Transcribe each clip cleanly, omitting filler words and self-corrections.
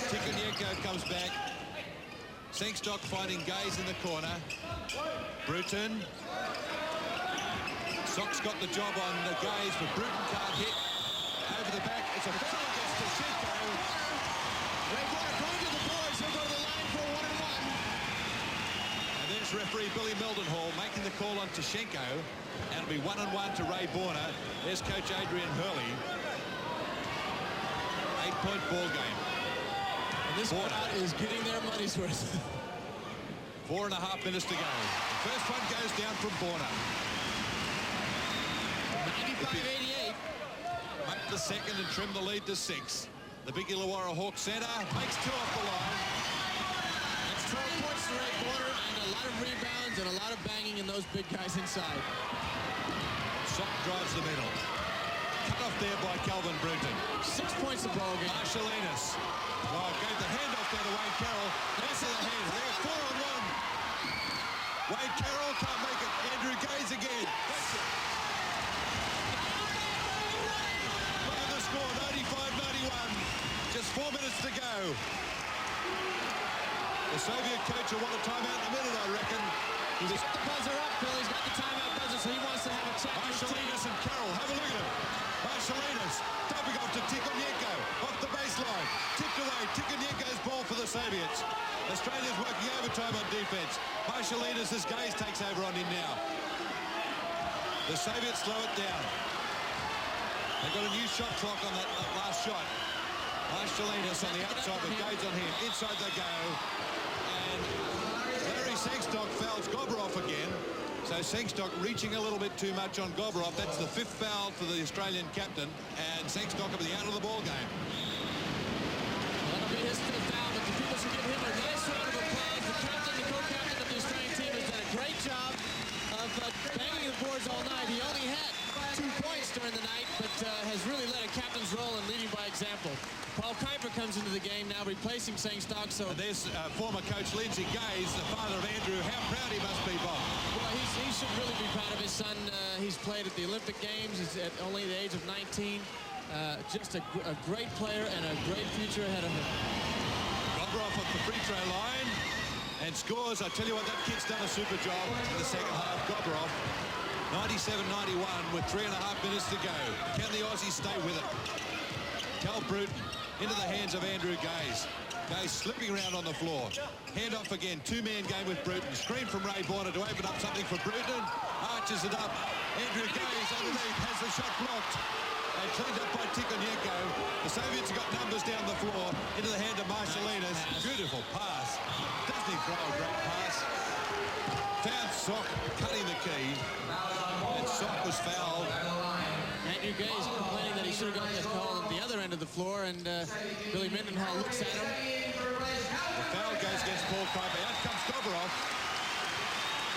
Tikonienko comes back. Sengstock finding Gaze in the corner. Bruton. Sock's got the job on the Gaze, but Bruton can't hit. Over the back, it's a foul against Tashenko. Ray Bonner going to the boards. He'll go to the line for a 1-and-1. And there's referee Billy Mildenhall making the call on Tashenko. And it'll be 1-and-1 to Ray Bonner. There's coach Adrian Hurley. 8-point ball game. And this crowd is getting their money's worth. 4.5 minutes to go. The first one goes down from Bonner. 95-88. Make the second and trim the lead to 6. The big Illawarra Hawk centre makes 2 off the line. That's 12 points to Ray Bonner and a lot of rebounds and a lot of banging in those big guys inside. Sock drives the middle. Cut off there by Calvin Bruton. 6 points the ball game. Marshalinas. Oh, gave the handoff there to Wade Carroll. There's the hand. They're 4-on-1. Wade Carroll can't make it. Andrew Gaze again. That's it. By the score, 95-91. Just 4 minutes to go. The Soviet coach will want a timeout in a minute, I reckon. He's got the buzzer up, Bill. He's got the timeout buzzer, so he wants to have a chat. Marshalinas and Carroll, have a look at him. Marshalinas, dumping off to Tikonienko, off the baseline, tipped away. Tikonienko's ball for the Soviets. Australia's working overtime on defense. Marshalinas, as Gaze takes over on him now. The Soviets slow it down. They've got a new shot clock on that last shot. Marshalinas on the outside, but Gaze on him. Inside they go. And Larry Sengstock fouls Goborov again. So Sengstock reaching a little bit too much on Goborov. That's the 5th foul for the Australian captain. And Sengstock will be out of the ball game. That'll be his 5th foul, but the people should give him a nice round of applause. The captain, the co-captain of the Australian team, has done a great job of banging the boards all night. He only had 2 points during the night, but has really led a captain's role in leading by example. Paul Kuiper comes into the game now, replacing Sengstock. So and there's former coach Lindsay Gaze, the father of Andrew. How proud he must be, Bob. Well, he should really be proud of his son. He's played at the Olympic Games. He's at only the age of 19. Just a great player and a great future ahead of him. Goborov at the free throw line and scores. I tell you what, that kid's done a super job in the second half. Goborov, 97-91 with 3.5 minutes to go. Can the Aussies stay with it? Cal Bruton into the hands of Andrew Gaze. Gaze slipping around on the floor. Hand off again. 2-man game with Bruton. Screen from Ray Bonner to open up something for Bruton. Arches it up. Andrew Gaze underneath has the shot blocked. And cleaned up by Tikonienko. The Soviets have got numbers down the floor. Into the hand of Marshalinas. Beautiful pass. Doesn't he throw a great pass? Found Sock cutting the key. And Sock was fouled. Andrew Gaze complaining that he should have gotten the call at the other end of the floor, and Billy Mendenhall looks at him. The foul goes against Paul Kuiper. Out comes Goborov.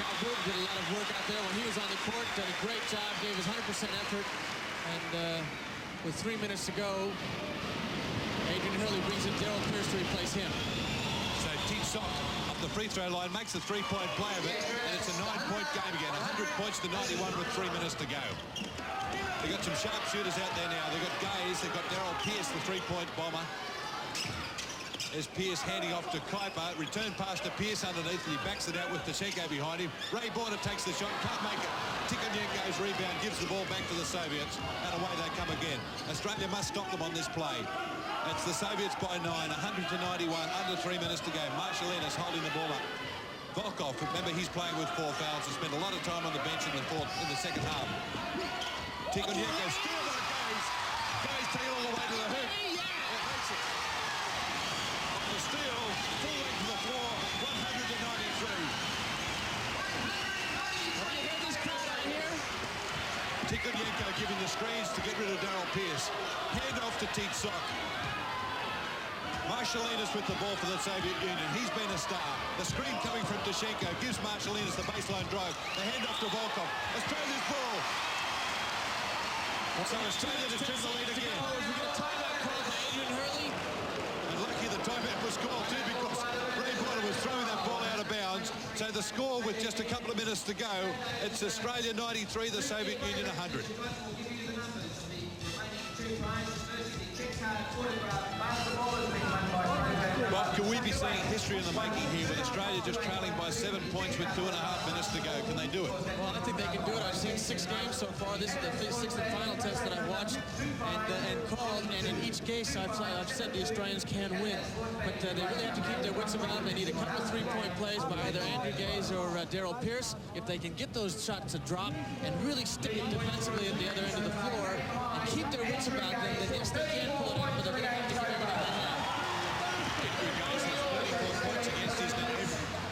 Cal Bruton did a lot of work out there when he was on the court. Did a great job, gave his 100% effort. And with 3 minutes to go, Adrian Hurley brings in Darryl Pierce to replace him. So Team Sock up the free throw line, makes a 3-point play of it, and it's a 9-point game again. 100 points to 91 with 3 minutes to go. They've got some sharpshooters out there now. They've got Gaze, they've got Darryl Pierce, the 3-point bomber. There's Pierce handing off to Kuiper. Return pass to Pierce underneath, and he backs it out with Tashenko behind him. Ray Bonner takes the shot, can't make it. Tikonienko's rebound gives the ball back to the Soviets, and away they come again. Australia must stop them on this play. It's the Soviets by 9, 100-91, under 3 minutes to go. Marshalinas holding the ball up. Volkov, remember he's playing with 4 fouls and spent a lot of time on the bench in the second half. Tikonienko steal by Gaze. Gaze take it all the way to the hoop. Makes it. On the steal, full length to the floor, 193. Tikonienko giving the screens to get rid of Darryl Pierce. Hand off to Teat Sock. Marshalinas with the ball for the Soviet Union. He's been a star. The screen coming from Tashenko gives Marshalinas the baseline drive. The handoff to Volkov. Australia's ball. So Australia to trim the lead again. We got a timeout called by Adrian Hurley. And lucky the timeout was called too, because Ray Bonner was throwing that ball out of bounds. So the score with just a couple of minutes to go, it's Australia 93, the Soviet Union 100. Bob, can we be seeing history in the making here with Australia just trailing by 7 points with 2.5 minutes to go? Can they do it? Well, I think they can do it. I've seen 6 games so far. This is the 6th and final test that I've watched and called. And in each case, I've said the Australians can win. But they really have to keep their wits about them. They need a couple of 3-point plays by either Andrew Gaze or Daryl Pierce. If they can get those shots to drop and really stick defensively at the other end of the floor and keep their wits about them, then yes, they can pull it out, but they're going to have to give everything they have.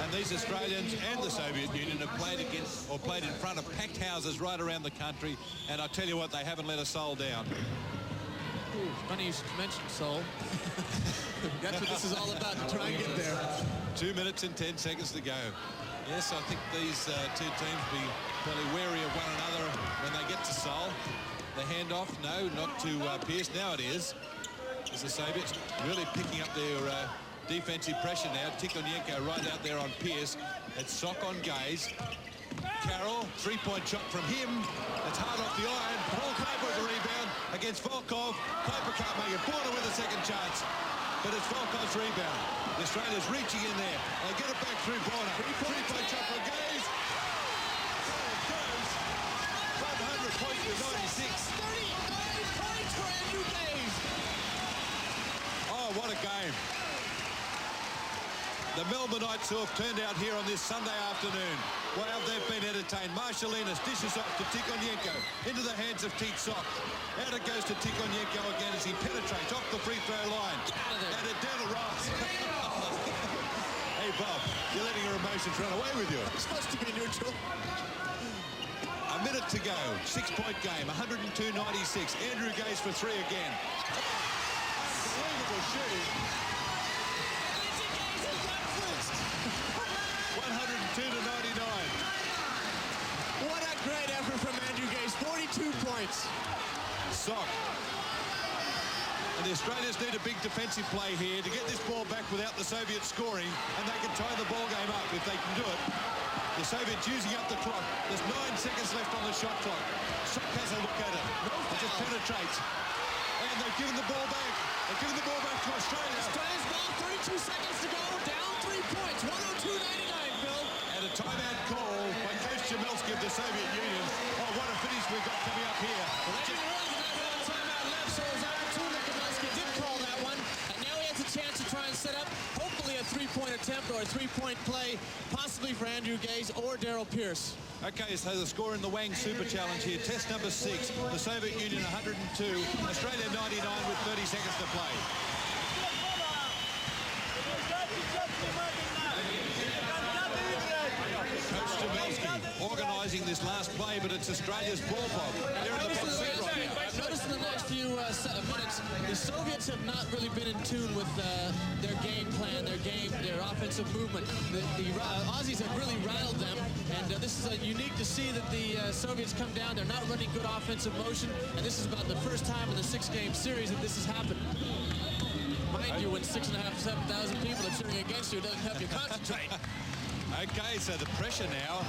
And these Australians and the Soviet Union have played against or played in front of packed houses right around the country, and I tell you what, they haven't let a soul down. Ooh, funny you should mention soul. That's what this is all about, to try and get there. 2 minutes and 10 seconds to go. Yes, I think these two teams be fairly wary of one another when they get to Seoul. The handoff, no, not to Pierce. Now it is. As the Soviets really picking up their defensive pressure now. Tikhonenko right out there on Pierce. It's Sock on Gaze. Carroll, 3-point shot from him. It's hard off the iron. Paul Piper with the rebound against Volkov. Piper can't make it. Border with a second chance. But it's Volkov's rebound. The Australia's reaching in there. They get it back through Border. 3-point shot from Gaze. There it goes. 100 points to 96. 39 points for Andrew Gaze. Oh, what a game. The Melbourneites who have turned out here on this Sunday afternoon. Wow, they've been entertained. Marshalinas dishes off to Tikhonenko into the hands of Teat Sock. Out it goes to Tikhonenko again as he penetrates off the free throw line. And it down to Ross. Hey, Bob, you're letting your emotions run away with you. It's supposed to be neutral. A minute to go. 6-point game. 102-96. Andrew Gaze for 3 again. Unbelievable shooting. 102 to 99. What a great effort from Andrew Gaze. 42 points. Sock. And the Australians need a big defensive play here to get this ball back without the Soviets scoring, and they can tie the ball game up if they can do it. The Soviets using up the clock. There's 9 seconds left on the shot clock. Sock has a look at it. It just penetrates. And they've given the ball back. They've given the ball back to Australia. Australia's ball, 32 seconds to go. Down 3 points. 102-99, Bill. And a timeout call by Coach Jamelski of the Soviet Union. Oh, what a finish we've got coming up here. Well, they didn't really have a timeout left, so it was opportune that Jamelski did call that one. And now he has a chance to try and set up, hopefully, a 3-point attempt or a 3-point play, possibly for Andrew Gaze or Daryl Pierce. Okay, so the score in the Wang Super Challenge here. Test number 6. The Soviet Union 102. Australia 99 with 30 seconds to play. Coach Jamelski organising this last play, but it's Australia's ball, Bob. They're in the box seat right now. I've noticed in the last few minutes, the Soviets have not really been in tune with their game plan, their offensive movement. The Aussies have really rattled them, and this is unique to see that the Soviets come down. They're not running good offensive motion, and this is about the first time in the 6-game series that this has happened. Mind you, when 6,500 to 7,000 people are cheering against you, it doesn't help you concentrate. Okay, so the pressure now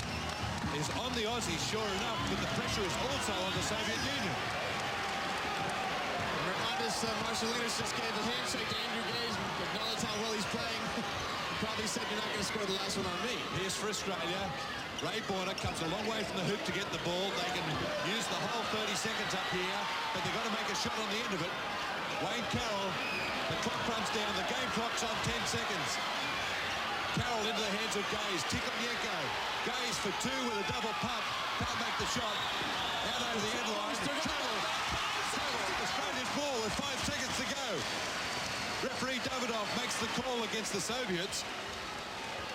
is on the Aussies, sure enough, but the pressure is also on the Soviet Union. Reminders, Marshalinas just gave a handshake to Andrew Gaze and acknowledged how well he's playing. He probably said, you're not going to score the last one on me. Here's for Australia. Ray Borner comes a long way from the hoop to get the ball. They can use the whole 30 seconds up here, but they've got to make a shot on the end of it. Wayne Carroll, the clock runs down. The game clock's on 10 seconds. Carroll into the hands of Gaze. Tikhonenko. Gaze for 2 with a double pump. Can't make the shot. Out over the end line. Travel. Australia's ball with 5 seconds to go. Referee Davidov makes the call against the Soviets.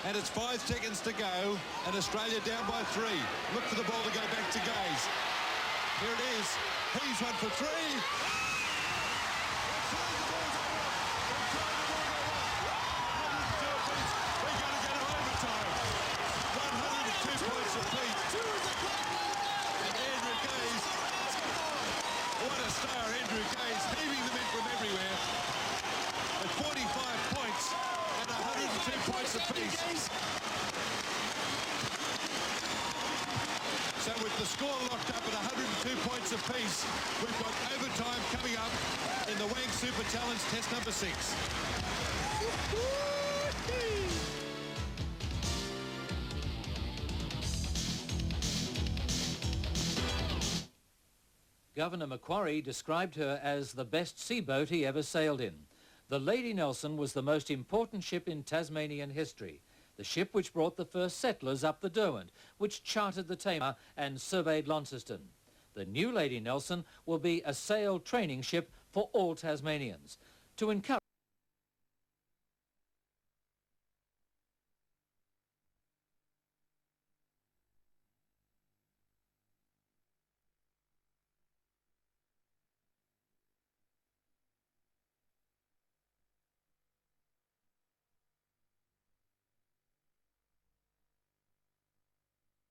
And it's 5 seconds to go. And Australia down by 3. Look for the ball to go back to Gaze. Here it is. He's 1 for 3. Andrew Gaze heaving them in from everywhere at 45 points and 102 points apiece. So with the score locked up at 102 points apiece, we've got overtime coming up in the Wang Super Challenge test number 6. Governor Macquarie described her as the best seaboat he ever sailed in. The Lady Nelson was the most important ship in Tasmanian history, the ship which brought the first settlers up the Derwent, which charted the Tamar and surveyed Launceston. The new Lady Nelson will be a sail training ship for all Tasmanians to encourage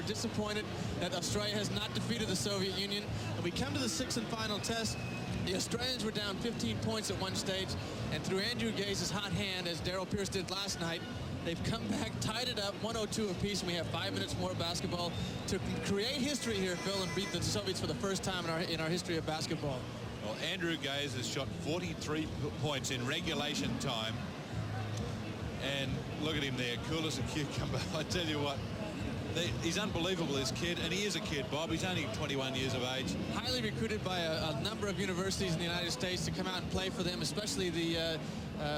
Disappointed that Australia has not defeated the Soviet Union. And we come to the sixth and final test. The Australians were down 15 points at one stage, and through Andrew Gaze's hot hand, as Darryl Pierce did last night, they've come back, tied it up, 102 apiece, and we have 5 minutes more of basketball to create history here, Phil, and beat the Soviets for the first time in our history of basketball. Well, Andrew Gaze has shot 43 points in regulation time. And look at him there, cool as a cucumber. I tell you what, he's unbelievable, this kid, and he is a kid, Bob. He's only 21 years of age. Highly recruited by a number of universities in the United States to come out and play for them, especially the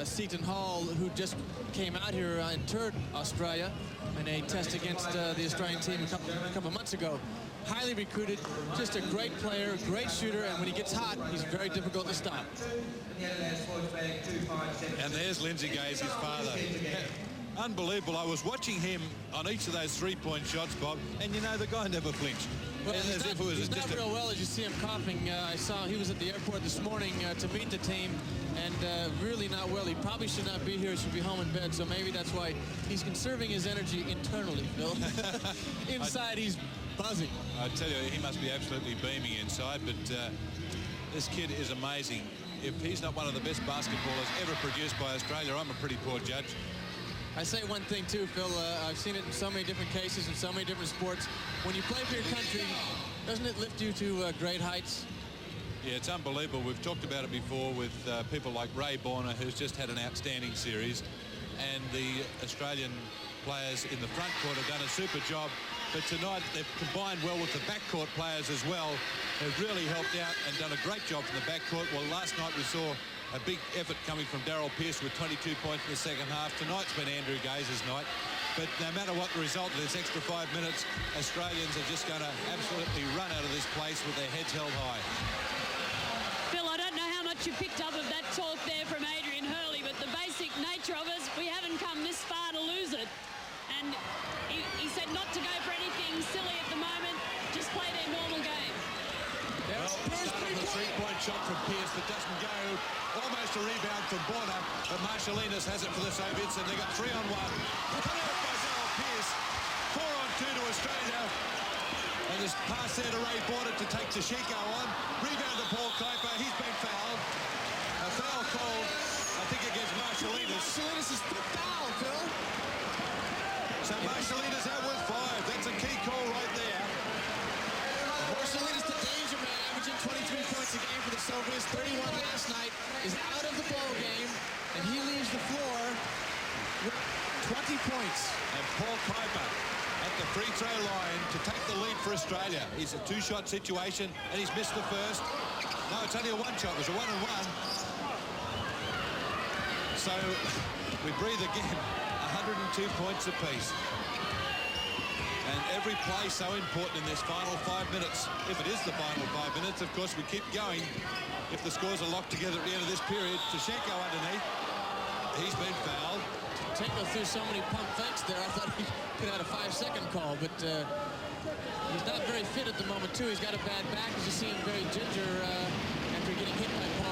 Seton Hall, who just came out here and toured Australia in a test against the Australian team a couple of months ago. Highly recruited, just a great player, great shooter, and when he gets hot, he's very difficult to stop. And there's Lindsay Gaze, his father. Unbelievable. I was watching him on each of those three-point shots, Bob, and you know, the guy never flinched. Well, he's not real well, as you see him coughing. I saw he was at the airport this morning to meet the team, and really not well. He probably should not be here. He should be home in bed, so maybe that's why he's conserving his energy internally, Phil. Inside, he's buzzing. I tell you, he must be absolutely beaming inside, but this kid is amazing. If he's not one of the best basketballers ever produced by Australia, I'm a pretty poor judge. I say one thing too, Phil, I've seen it in so many different cases in so many different sports. When you play for your country, doesn't it lift you to great heights? Yeah, it's unbelievable. We've talked about it before with people like Ray Borner, who's just had an outstanding series, and the Australian players in the front court have done a super job. But tonight they've combined well with the backcourt players as well. They've really helped out and done a great job from the backcourt. Well, last night we saw a big effort coming from Darryl Pierce with 22 points in the second half. Tonight's been Andrew Gaze's night. But no matter what the result of this extra 5 minutes, Australians are just going to absolutely run out of this place with their heads held high. Phil, I don't know how much you picked up of that talk there from Adrian Hurley, but the basic nature of it is we haven't come this far to lose it. And he said not to go for anything silly at the moment, just play their normal game. Well, started the three-point shot from Pierce, but doesn't go. Almost a rebound from Borner, but Marshalinas has it for the Soviets, and they got 3-on-1. Cut out by Darryl Pierce. 4-on-2 to Australia. And this pass there to Ray Borner to take Tashiko on. Rebound to Paul Kuiper. He's been fouled. A foul called, I think, against Marshalinas. Marshalinas' fifth foul, Phil. So Marshalinas out with 5. That's a key call right there. Marshalinas, the danger man, averaging 23 points a game for the Soviets, 31 last night, is out of the ball game, and he leaves the floor with 20 points. And Paul Kuiper at the free throw line to take the lead for Australia. He's a two-shot situation, and he's missed the first. No, it's only a one-shot. It was a 1-and-1. So we breathe again. 102 points apiece. And every play so important in this final 5 minutes. If it is the final 5 minutes, of course, we keep going. If the scores are locked together at the end of this period, Tashiko underneath. He's been fouled. Tashiko threw so many pump fakes there, I thought he could have had a 5-second call, but he's not very fit at the moment, too. He's got a bad back, as you see him very ginger after getting hit by Paul.